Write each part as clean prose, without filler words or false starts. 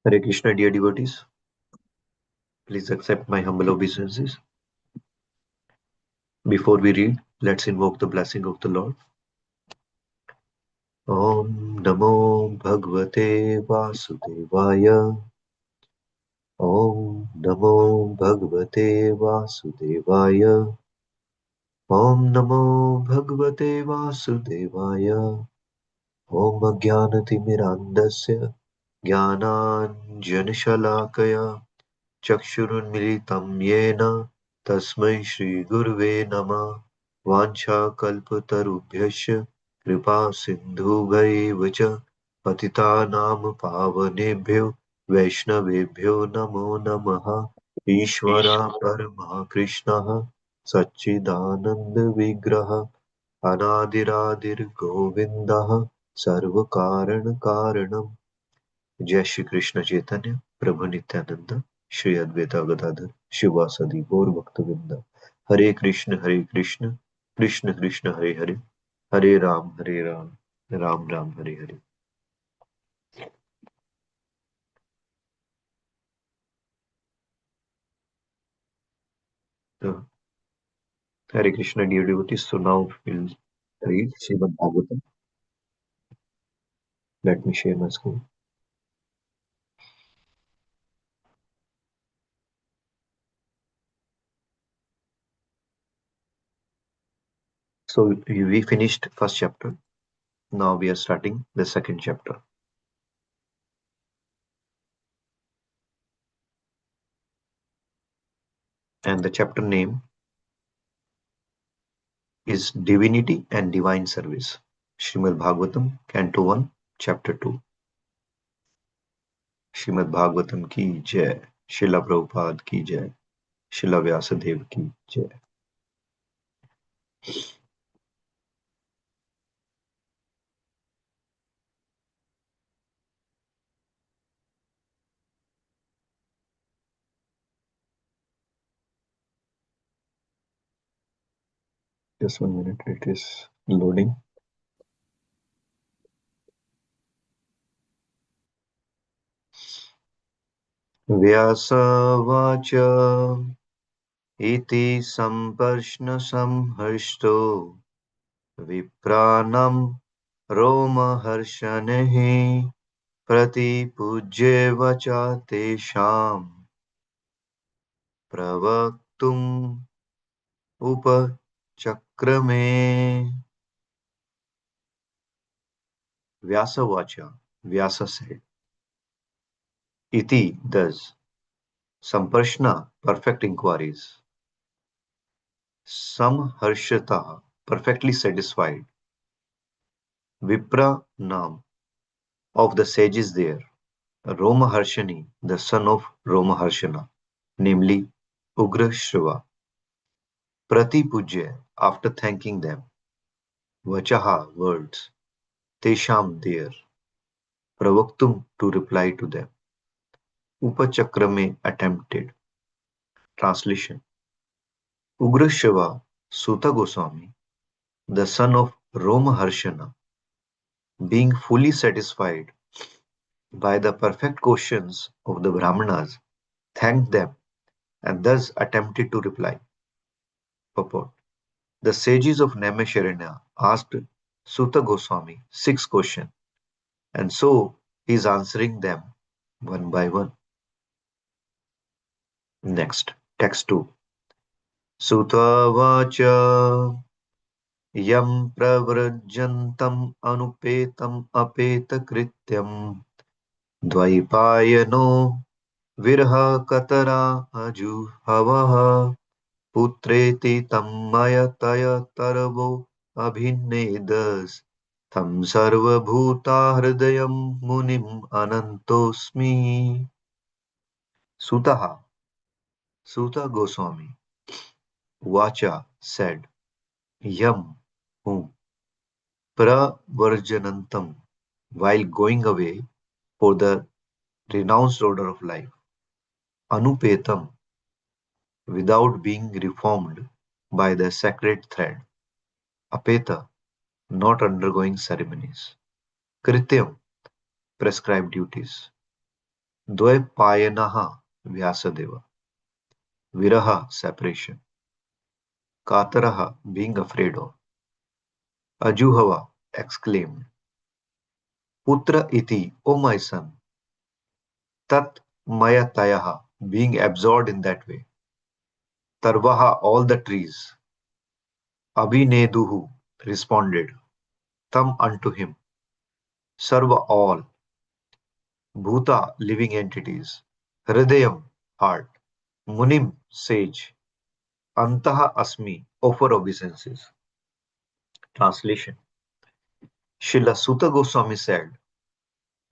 Hare Krishna, dear devotees. Please accept my humble obeisances. Before we read, let's invoke the blessing of the Lord. Om Namo Bhagavate Vasudevaya. Om Namo Bhagavate Vasudevaya. Om Namo Bhagavate Vasudevaya. Om Ajnanatimirandasya Jnananjanashalakaya Chakshurunmilitam Yena Tasmai Shri Gurve Namah Vanchakalpatarubhyasya Kripa Sindhubhaiva cha Patitanam Pavanebhyo Vaishnavebhyo Namo Namaha Ishvara Parama Krishna Satchidananda Vigraha Anadiradir Govindaha Sarvakaran Karanam. जय श्री कृष्ण चैतन्य प्रभु नित्यानंद श्री अद्वैता गदाधर शिवासदि गौर भक्तवृंद हरे Krishna Krishna Krishna Hare Hare Hare Ram Ram Ram Hare Hare. So, Hare Krishna, dear devotees. So now we'll read Srimad Bhagavatam. Let me share my screen. So we finished first chapter. Now we are starting the second chapter. And the chapter name is Divinity and Divine Service. Srimad Bhagavatam, Canto 1, Chapter 2. Shrimad Bhagavatam की जय. शिला प्रभुपाद की जय. शिला व्यासदेव की जय. Just 1 minute, it is loading. व्यासवाच इति सम्पर्ष्ण संहृष्टो विप्राणं रोमहर्षणैः प्रतिपूज्य वचा तेषां प्रवक्तुम् उपचक्रमे. Vyasavacha, Vyasa said, Iti, thus, Samprashna, perfect inquiries, Samharshata, perfectly satisfied, Vipra Nam, of the sages there, Romaharshani, the son of Romaharshana, namely Ugra Shriva, Pratipuja, after thanking them, Vachaha, words, Tesham, there, Pravaktum, to reply to them, Upachakrame, attempted. Translation. Ugrashava Suta Goswami, the son of Romaharshana, being fully satisfied by the perfect questions of the Brahmanas, thanked them and thus attempted to reply. Purport. The sages of Naimisharanya asked Suta Goswami 6 questions, and so he is answering them one by one. Next, text 2. Suta Vacha Yam pravrajantam anupetam apeta Dvaipayano virha katara ajuhavaha putreti tammayataya taravo abhinedas tam sarva bhuta hridayam munim anantosmi. Sutaha, Suta Goswami, Vacha said, Yam, whom, pravarjanantam, while going away for the renounced order of life, anupetam, without being reformed by the sacred thread, apeta, not undergoing ceremonies, krityam, prescribed duties, Dvaipayanah Vyasadeva. Viraha separation. Kataraha being afraid of. Ajuhava exclaimed. Putra iti, O my son. Tat mayatayaha being absorbed in that way. Tarvaha all the trees. Abhineduhu responded. Tam unto him. Sarva all. Bhuta living entities. Hridayam heart. Munim sage. Antaha asmi offer obeisances. Translation. Srila Sutta Goswami said,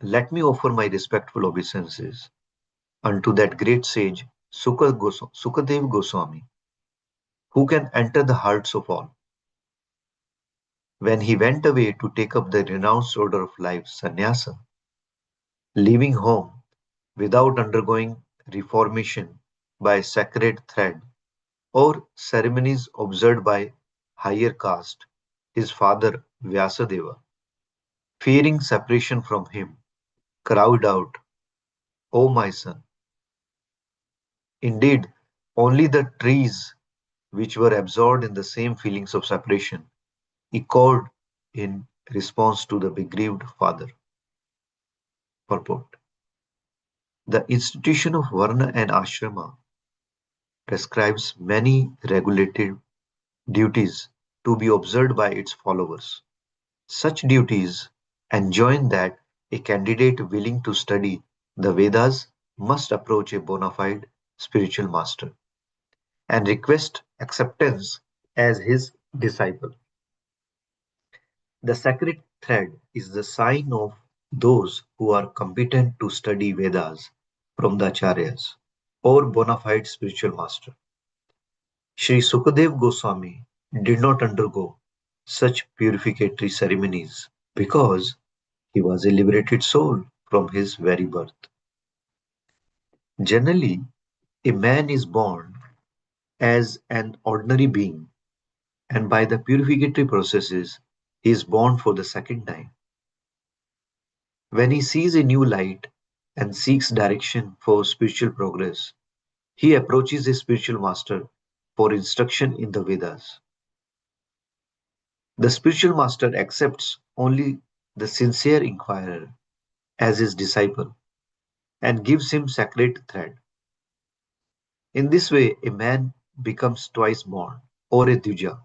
let me offer my respectful obeisances unto that great sage Sukadev Goswami, who can enter the hearts of all. When he went away to take up the renounced order of life, sannyasa, leaving home without undergoing reformation by sacred thread or ceremonies observed by higher caste, his father Vyasadeva, fearing separation from him, cried out, O my son, indeed, only the trees which were absorbed in the same feelings of separation echoed in response to the bereaved father. Purport. The institution of Varna and Ashrama prescribes many regulated duties to be observed by its followers. Such duties enjoin that a candidate willing to study the Vedas must approach a bona fide spiritual master and request acceptance as his disciple. The sacred thread is the sign of those who are competent to study Vedas from the Acharyas or bona fide spiritual master. Sri Sukadev Goswami did not undergo such purificatory ceremonies because he was a liberated soul from his very birth. Generally, a man is born as an ordinary being, and by the purificatory processes, he is born for the second time. When he sees a new light and seeks direction for spiritual progress, he approaches a spiritual master for instruction in the Vedas. The spiritual master accepts only the sincere inquirer as his disciple and gives him sacred thread. In this way, a man becomes twice born, or a Dvija.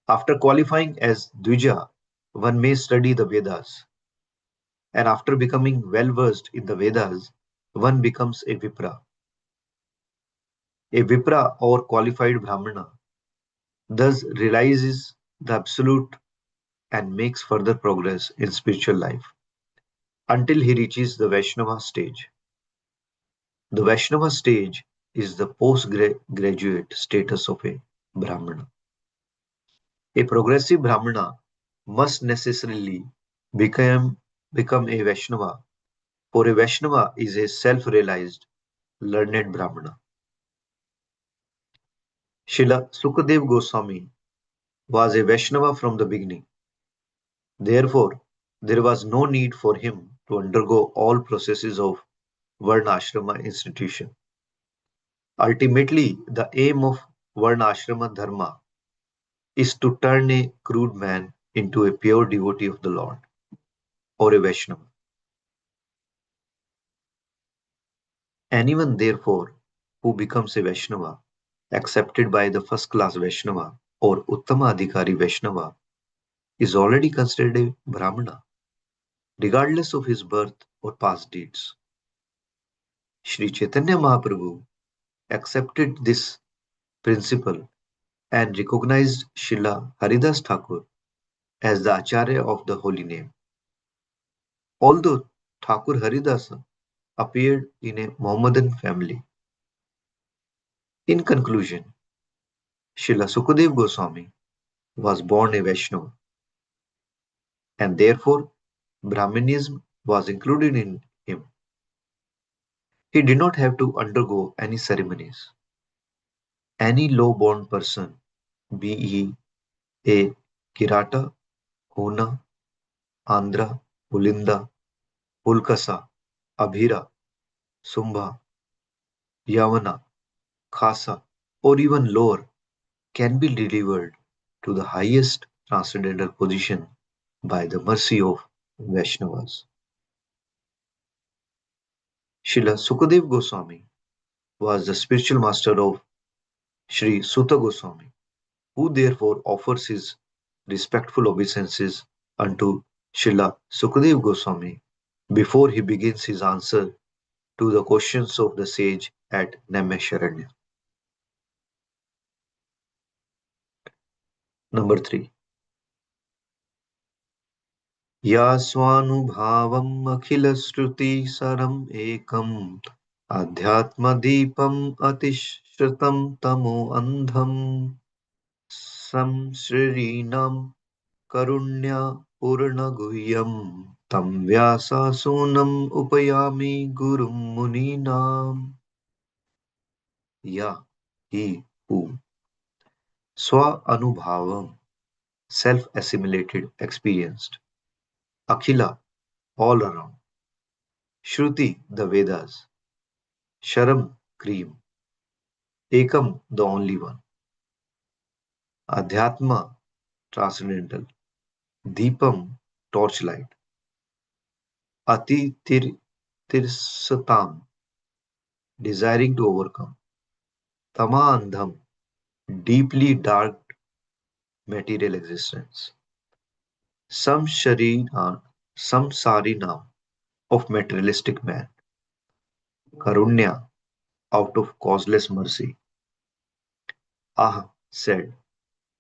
After qualifying as Dvija, one may study the Vedas, and after becoming well versed in the Vedas, one becomes a Vipra. A Vipra or qualified Brahmana thus realizes the absolute and makes further progress in spiritual life until he reaches the Vaishnava stage. The Vaishnava stage is the postgraduate status of a Brahmana. A progressive Brahmana must necessarily become, become a Vaishnava, for a Vaishnava is a self realized, learned Brahmana. Srila Sukadev Goswami was a Vaishnava from the beginning. Therefore, there was no need for him to undergo all processes of Varnashrama institution. Ultimately, the aim of Varnashrama Dharma is to turn a crude man into a pure devotee of the Lord, or a Vaishnava. Anyone, therefore, who becomes a Vaishnava, accepted by the first class Vaishnava or Uttama Adhikari Vaishnava, is already considered a Brahmana, regardless of his birth or past deeds. Sri Chaitanya Mahaprabhu accepted this principle and recognized Srila Haridas Thakur as the Acharya of the holy name. Although Thakur Haridas appeared in a Mohammedan family. In conclusion, Srila Sukadev Goswami was born a Vaishnava, and therefore Brahmanism was included in him. He did not have to undergo any ceremonies. Any low-born person, be he a Kirata, Hona, Andhra, Pulinda, Pulkasa, Abhira, Sumbha, Yavana, Khasa, or even lower can be delivered to the highest transcendental position by the mercy of Vaishnavas. Srila Sukadev Goswami was the spiritual master of Sri Suta Goswami, who therefore offers his respectful obeisances unto Srila Sukadev Goswami before he begins his answer to the questions of the sage at Naimisharanya. Number 3. या स्वानुभावम् अखिलश्रुतिसरम् एकम् अध्यात्मदीपम् अतिश्रुतं तमोऽन्धम् संश्रीणां करुण्या पूर्णगुह्यम् तं व्यासासूनम् उपयामि गुरुं मुनीनाम्. या, he who, swa anubhavam, self-assimilated, experienced, akhila, all around, shruti, the Vedas, sharam, cream, ekam, the only one, adhyatma, transcendental, deepam, torchlight, ati tirsatam, desiring to overcome, tama andham, deeply dark material existence, samsharina, samsarinam, of materialistic man, karunya, out of causeless mercy, ah, said,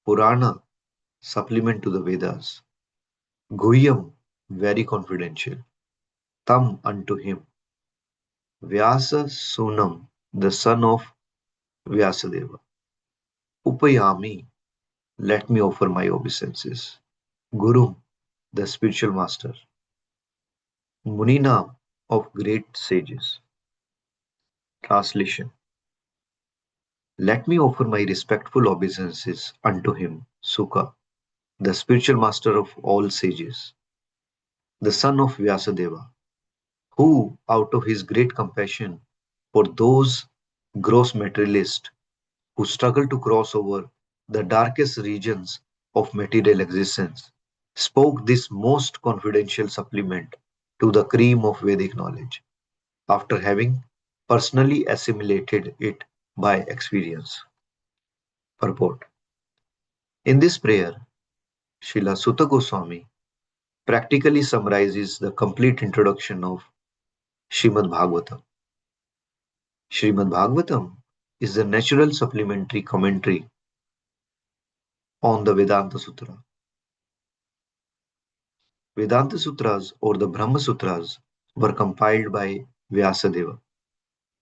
Purana, supplement to the Vedas, Guhyam, very confidential, Tam, unto him, Vyasa Sunam, the son of Vyasadeva, Upayami, let me offer my obeisances, Guru, the spiritual master, Munina, of great sages. Translation. Let me offer my respectful obeisances unto him, Sukha, the spiritual master of all sages, the son of Vyasadeva, who, out of his great compassion for those gross materialists who struggle to cross over the darkest regions of material existence, spoke this most confidential supplement to the cream of Vedic knowledge, after having personally assimilated it by experience. Purport. In this prayer, Srila Sutta Goswami practically summarizes the complete introduction of Srimad Bhagavatam. Srimad Bhagavatam is the natural supplementary commentary on the Vedanta Sutra. Vedanta Sutras or the Brahma Sutras were compiled by Vyasadeva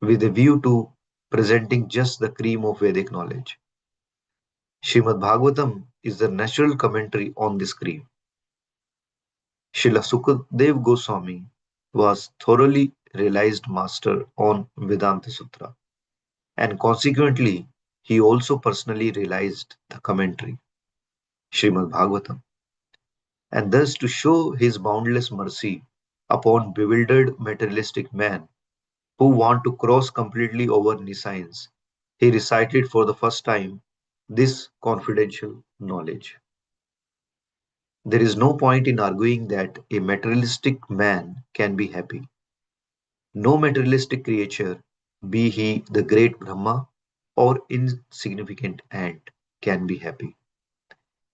with a view to presenting just the cream of Vedic knowledge. Srimad Bhagavatam is the natural commentary on this cream. Srila Sukadev Goswami was thoroughly realized master on Vedanta Sutra, and consequently he also personally realized the commentary, Srimad Bhagavatam, and thus to show his boundless mercy upon bewildered materialistic men who want to cross completely over nescience, he recited for the first time this confidential knowledge. There is no point in arguing that a materialistic man can be happy. No materialistic creature, be he the great Brahma or insignificant ant, can be happy.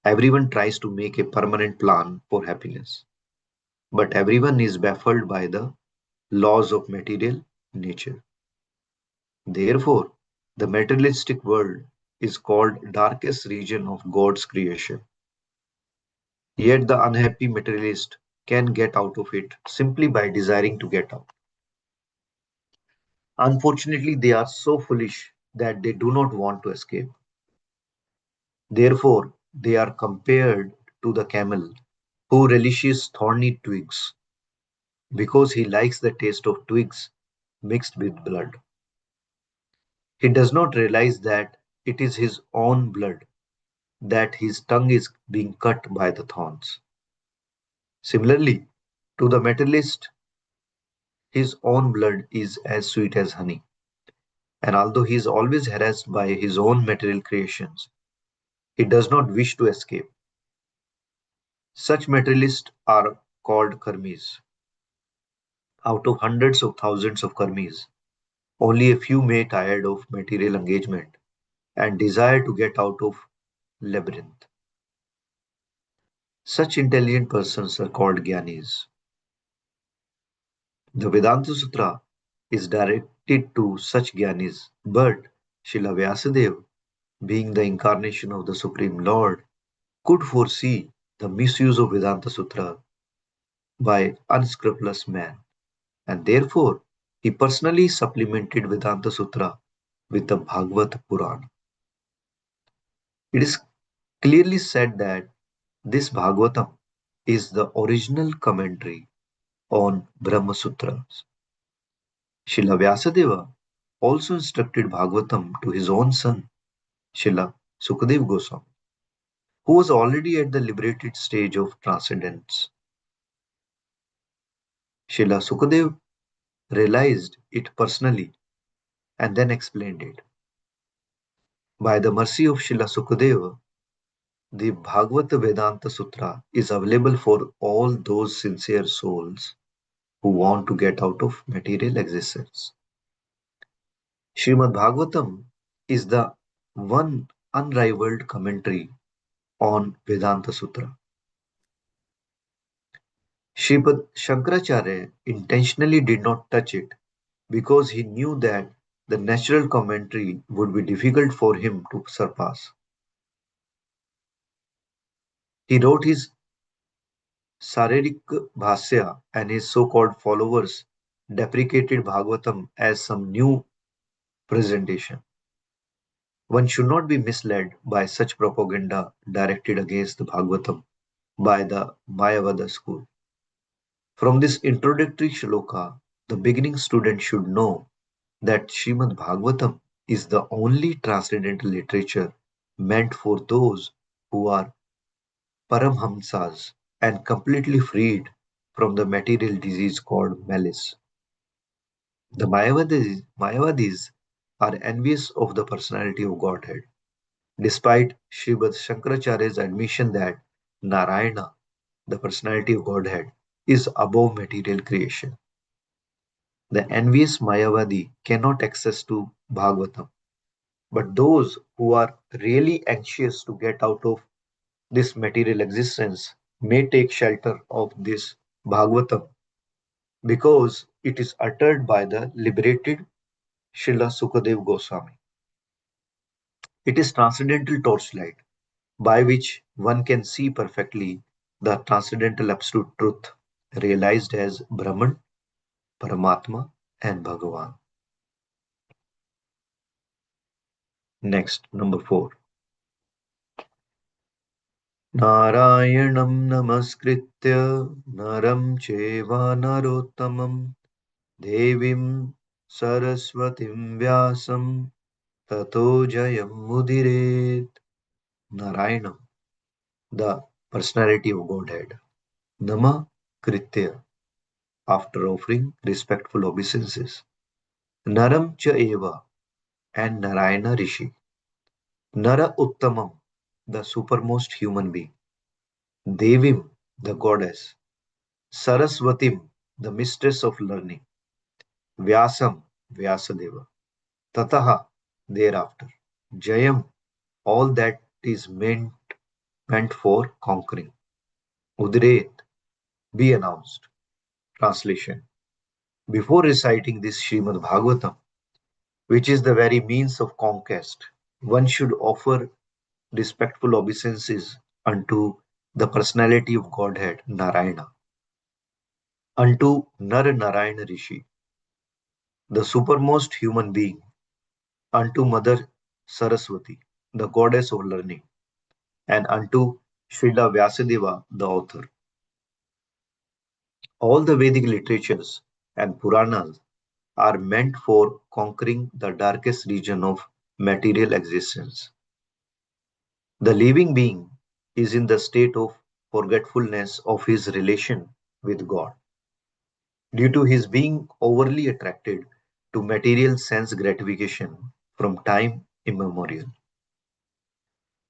Everyone tries to make a permanent plan for happiness, but everyone is baffled by the laws of material nature. Therefore, the materialistic world is called darkest region of God's creation. Yet the unhappy materialist can get out of it simply by desiring to get out. Unfortunately, they are so foolish that they do not want to escape. Therefore, they are compared to the camel who relishes thorny twigs because he likes the taste of twigs mixed with blood. He does not realize that it is his own blood, that his tongue is being cut by the thorns. Similarly, to the materialist, His own blood is as sweet as honey, and although he is always harassed by his own material creations, he does not wish to escape. Such materialists are called karmis. Out of hundreds of thousands of karmis, only a few may tired of material engagement and desire to get out of labyrinth. Such intelligent persons are called Gyanis. The Vedanta Sutra is directed to such Gyanis, but Srila Vyasadeva, being the incarnation of the Supreme Lord, could foresee the misuse of Vedanta Sutra by unscrupulous men, and therefore he personally supplemented Vedanta Sutra with the Bhagavad Purana. It is clearly said that this Bhagavatam is the original commentary on Brahma Sutras. Srila Vyasadeva also instructed Bhagavatam to his own son, Srila Sukadeva Goswami, who was already at the liberated stage of transcendence. Srila Sukadeva realized it personally and then explained it. By the mercy of Srila Sukadeva, the Bhagavad Vedanta Sutra is available for all those sincere souls who want to get out of material existence. Srimad Bhagavatam is the one unrivaled commentary on Vedanta Sutra. Sripad Shankaracharya intentionally did not touch it because he knew that the natural commentary would be difficult for him to surpass. He wrote his Sararik Bhasya, and his so-called followers deprecated Bhagavatam as some new presentation. One should not be misled by such propaganda directed against the Bhagavatam by the Mayavada school. From this introductory shloka, the beginning student should know that Srimad Bhagavatam is the only transcendental literature meant for those who are Paramhamsas and completely freed from the material disease called malice. The Mayavadis are envious of the personality of Godhead, despite Srimad Shankaracharya's admission that Narayana, the personality of Godhead, is above material creation. The envious Mayavadi cannot access to Bhagavatam, but those who are really anxious to get out of this material existence may take shelter of this Bhagavatam because it is uttered by the liberated Srila Sukadeva Goswami. It is transcendental torchlight by which one can see perfectly the transcendental absolute truth realized as Brahman, Paramatma, and Bhagavan. Next, number 4. नारायणं नमस्कृत्य नरं चैव नरोत्तमं देवीं सरस्वतीं व्यासं ततो जयमुदीरयेत्. Narayanam, the personality of Godhead. Nama Kritya, after offering respectful obeisances. Naram cha eva, and Narayana Rishi. Nara Uttamam, the supermost human being. Devim, the goddess. Saraswatim, the mistress of learning. Vyasam, Vyasadeva. Tataha, thereafter. Jayam, all that is meant for conquering. Udret, be announced. Translation. Before reciting this Srimad Bhagavatam, which is the very means of conquest, one should offer respectful obeisances unto the personality of Godhead, Narayana, unto Nar Narayana Rishi, the supermost human being, unto Mother Saraswati, the goddess of learning, and unto Srila Vyasadeva, the author. All the Vedic literatures and Puranas are meant for conquering the darkest region of material existence. The living being is in the state of forgetfulness of his relation with God. due to his being overly attracted to material sense gratification from time immemorial.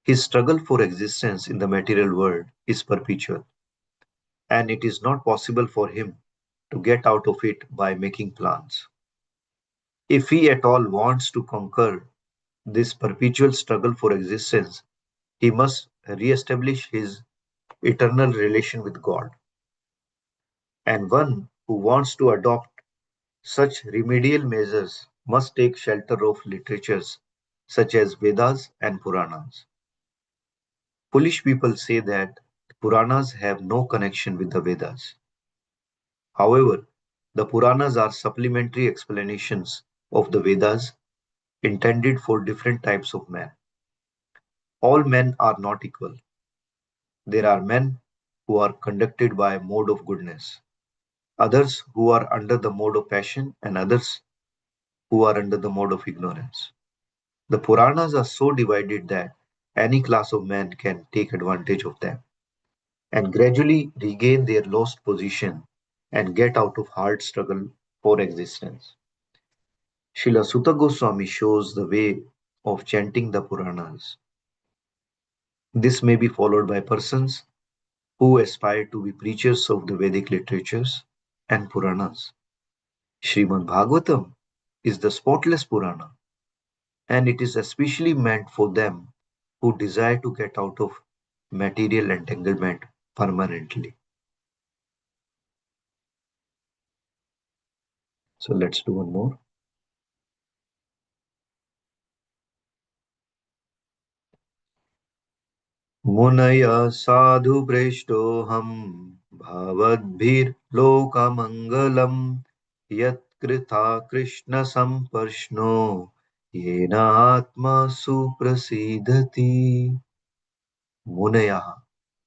His struggle for existence in the material world is perpetual, and it is not possible for him to get out of it by making plans. If he at all wants to conquer this perpetual struggle for existence, he must re-establish his eternal relation with God. And one who wants to adopt such remedial measures must take shelter of literatures such as Vedas and Puranas. Foolish people say that Puranas have no connection with the Vedas. However, the Puranas are supplementary explanations of the Vedas intended for different types of men. All men are not equal. There are men who are conducted by a mode of goodness, others who are under the mode of passion, and others who are under the mode of ignorance. The Puranas are so divided that any class of men can take advantage of them and gradually regain their lost position and get out of hard struggle for existence. Srila Sutta Goswami shows the way of chanting the Puranas. This may be followed by persons who aspire to be preachers of the Vedic literatures and Puranas. Srimad Bhagavatam is the spotless Purana, and it is especially meant for them who desire to get out of material entanglement permanently. So let's do one more. मुनय साधु प्रेष्टोऽहं भवद्भिर्लोकमङ्गलम् यत्कृता कृष्णसम्पर्ष्णो येन आत्मा सुप्रसीदति. Munaya,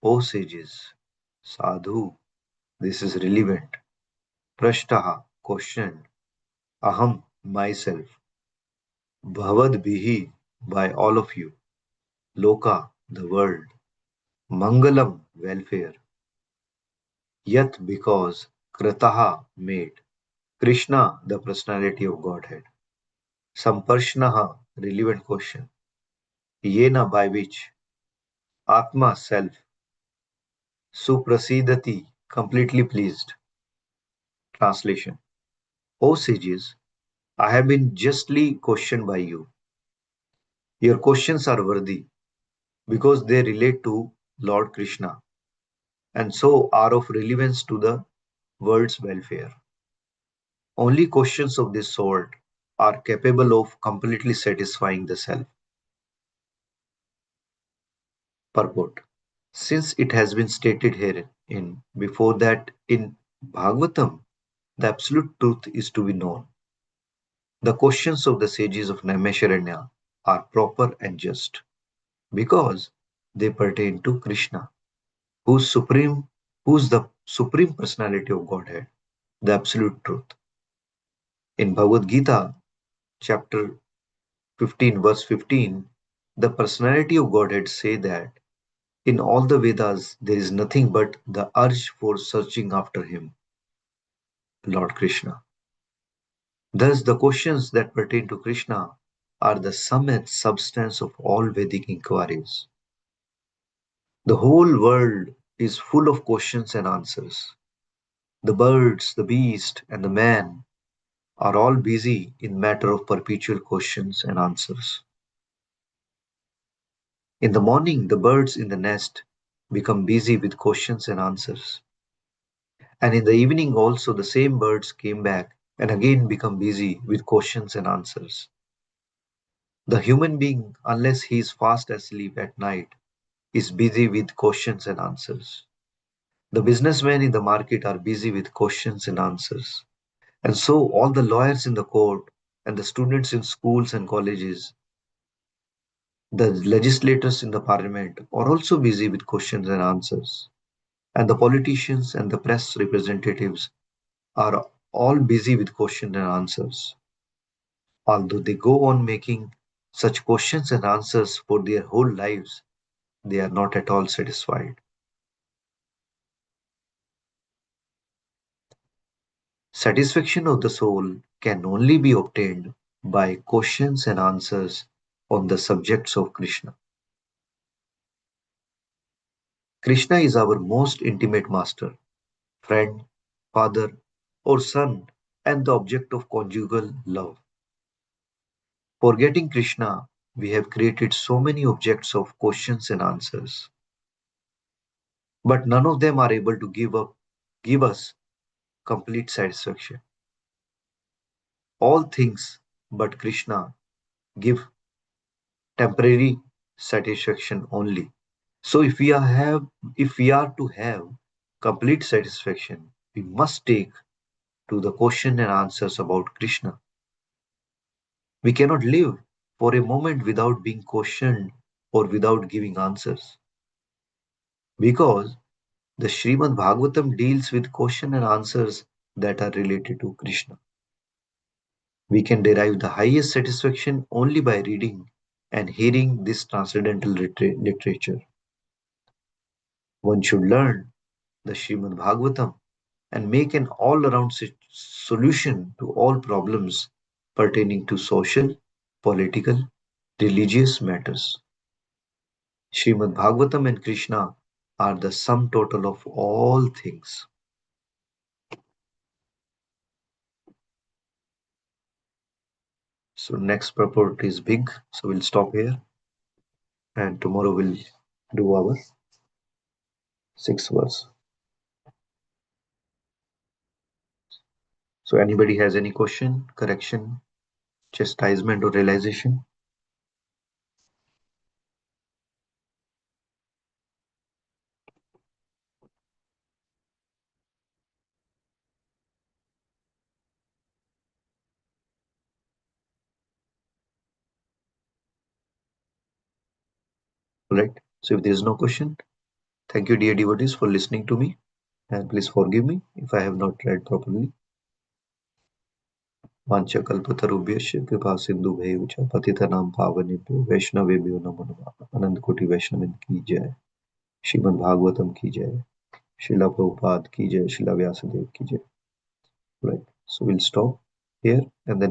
O sages, sadhu, this is relevant. Prashtaha, questioned. Aham, myself. Bhavad bihi, by all of you. Loka, the world. Mangalam, welfare. Yat, because. Krataha, made. Krishna, the personality of Godhead. Samparshnaha, relevant question. Yena, by which. Atma, self. Suprasidati, completely pleased. Translation. O sages, I have been justly questioned by you. Your questions are worthy because they relate to Lord Krishna and so are of relevance to the world's welfare. Only questions of this sort are capable of completely satisfying the self. Purport. Since it has been stated here in before that in Bhagavatam, the absolute truth is to be known. The questions of the sages of Naimisharanya are proper and just because they pertain to Krishna, who's supreme, who's the supreme personality of Godhead, the absolute truth. In Bhagavad Gita, chapter 15, verse 15, the personality of Godhead say that in all the Vedas there is nothing but the urge for searching after him, Lord Krishna. Thus, the questions that pertain to Krishna are the sum and substance of all Vedic inquiries. The whole world is full of questions and answers. The birds, the beast, and the man are all busy in matter of perpetual questions and answers. In the morning, the birds in the nest become busy with questions and answers. And in the evening also the same birds came back and again become busy with questions and answers. The human being, unless he is fast asleep at night, is busy with questions and answers. The businessmen in the market are busy with questions and answers. And so all the lawyers in the court and the students in schools and colleges, the legislators in the parliament are also busy with questions and answers. And the politicians and the press representatives are all busy with questions and answers. Although they go on making such questions and answers for their whole lives, they are not at all satisfied. Satisfaction of the soul can only be obtained by questions and answers on the subjects of Krishna. Krishna is our most intimate master, friend, father, or son, and the object of conjugal love. Forgetting Krishna, we have created so many objects of questions and answers, but none of them are able to give us complete satisfaction. All things but Krishna give temporary satisfaction only. So if we are to have complete satisfaction, we must take to the question and answers about Krishna. We cannot live for a moment without being questioned or without giving answers. Because the Srimad Bhagavatam deals with question and answers that are related to Krishna. We can derive the highest satisfaction only by reading and hearing this transcendental literature. One should learn the Srimad Bhagavatam and make an all around solution to all problems pertaining to social, political, religious matters. Srimad Bhagavatam and Krishna are the sum total of all things. So next purport is big, so we'll stop here and tomorrow we'll do our sixth verse. So anybody has any question, correction, chastisement or realization? All right. So if there is no question, thank you dear devotees for listening to me and please forgive me if I have not read properly. वाञ्छकल्पतरुभ्यश्च कृपासिन्धुभ्यैव च पतितानां पावनेभ्यो वैष्णवेभ्यो नमो नमः अनंत कोटि वैष्णव की जय श्रीमद् भागवतम की जय Srila Prabhupada ki jai, Srila Vyasadeva ki jai. Right. So we'll stop here and then